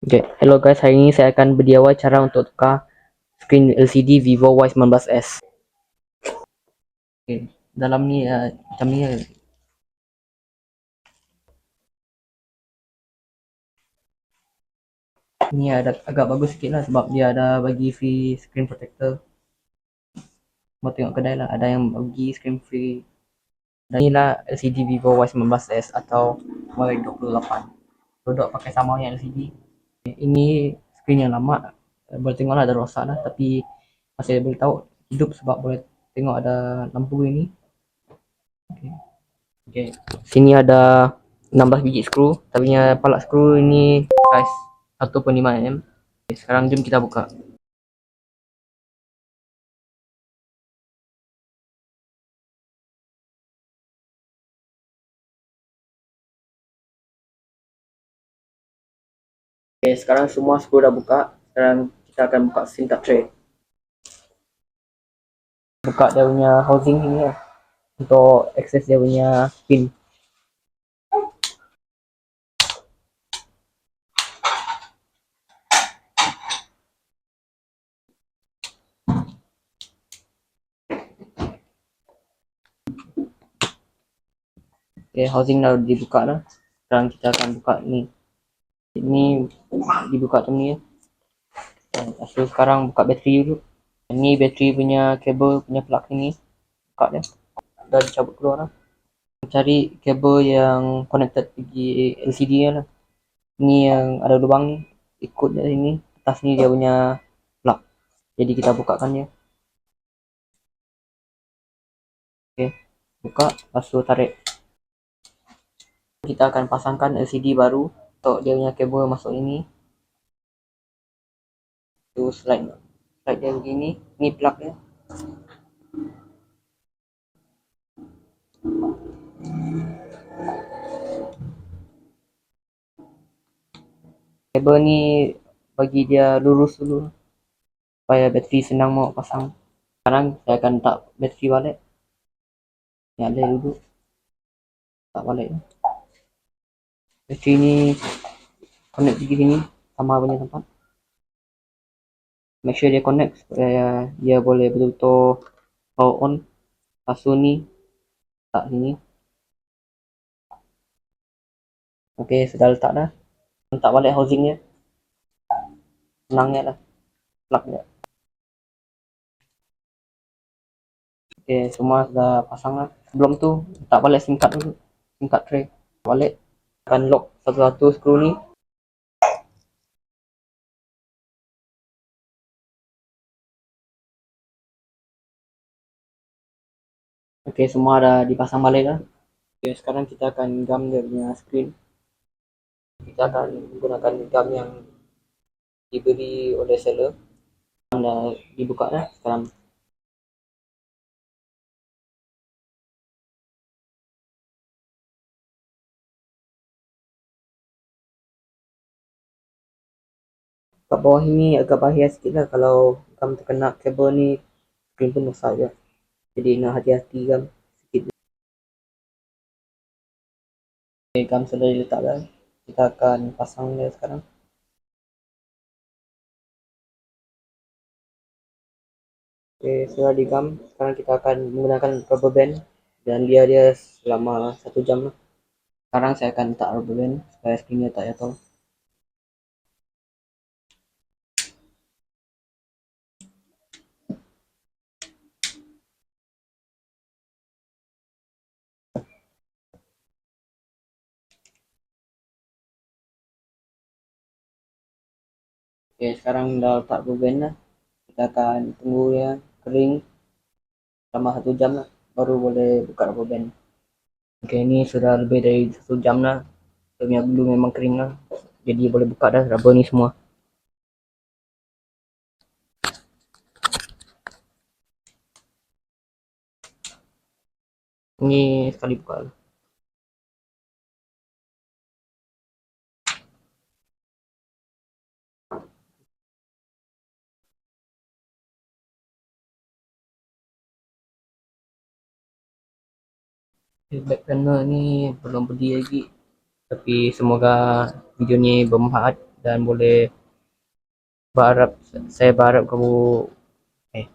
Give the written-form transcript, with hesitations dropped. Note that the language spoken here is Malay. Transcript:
Okay, hello guys, hari ini saya akan berdiawai cara untuk tukar skrin LCD Vivo Y19s. Okay, dalam ni macam ni ni ada agak bagus sikit lah sebab dia ada bagi free screen protector. Mau tengok kedai lah, ada yang bagi screen free. Dan inilah LCD Vivo Y19s atau Y28. Produk pakai sama yang LCD. Ini skrin yang lama, boleh tengok lah ada rosak lah, tapi masih boleh tahu hidup sebab boleh tengok ada lampu ini. Okay. Okay. Sini ada 16 biji skru, tapi palak skru ini size 1.5 mm. Okay, sekarang jom kita buka. Okay, sekarang semua skru dah buka. Sekarang kita akan buka sintak tray. Buka dia punya housing ini lah, untuk akses dia punya pin. Okay, housing dah dibuka lah. Sekarang kita akan buka ni. Ini dibuka tu ni. So sekarang buka bateri dulu. Ini bateri punya kabel punya plug ini. Buka dia. Dah dicabut keluar lah. Cari kabel yang connected pergi LCD nya lah. Ni yang ada lubang ni, ikut dari ni, atas ni dia punya plug. Jadi kita bukakan dia. Okey, buka, lepas tu tarik. Kita akan pasangkan LCD baru untuk dia punya kabel masuk ini. Tu slide dia begini, ni plug dia. Kabel ni bagi dia lurus dulu supaya bateri senang mau pasang. Sekarang saya akan letak bateri balik. Nyala dulu, tak balik. Bateri ni connect pergi sini sama punya tempat. Make sure dia connect supaya dia boleh betul-betul power on. Lepas tu ni letak sini. Okey, sudah letak dah. Letak balik housing dia. Senangnya lah. Plug dia. Okey, semua sudah pasang lah. Sebelum tu letak balik SIM card dulu. SIM card tray. Balik. Akan lock satu-satu skru ni. Okey, semua dah dipasang balik dah. Okey, sekarang kita akan gam dia punya screen. Kita akan menggunakan gam yang diberi oleh seller. Dah dibuka dah sekarang. Kat bawah ini agak bahaya sikit lah kalau gam terkena kabel ni, screen pun rosak je. Jadi nak hati-hati gam sikit. Okay, gam sudah diletak dah. Kita akan pasang dia sekarang. Okay, sudah digam. Sekarang kita akan menggunakan rubber band dan dia selama 1 jam lah. Sekarang saya akan letak rubber band supaya screennya tak jatuh. Okay, sekarang dah letak rubber band lah. Kita akan tunggu dia kering selama 1 jam lah, baru boleh buka rubber band. Okay, ni sudah lebih dari 1 jam lah. Dia punya glue memang kering lah. Jadi boleh buka dah rubber ni semua. Ni sekali buka lah. Back panel ni belum beli lagi, tapi semoga video ni bermanfaat. dan boleh saya berharap kamu eh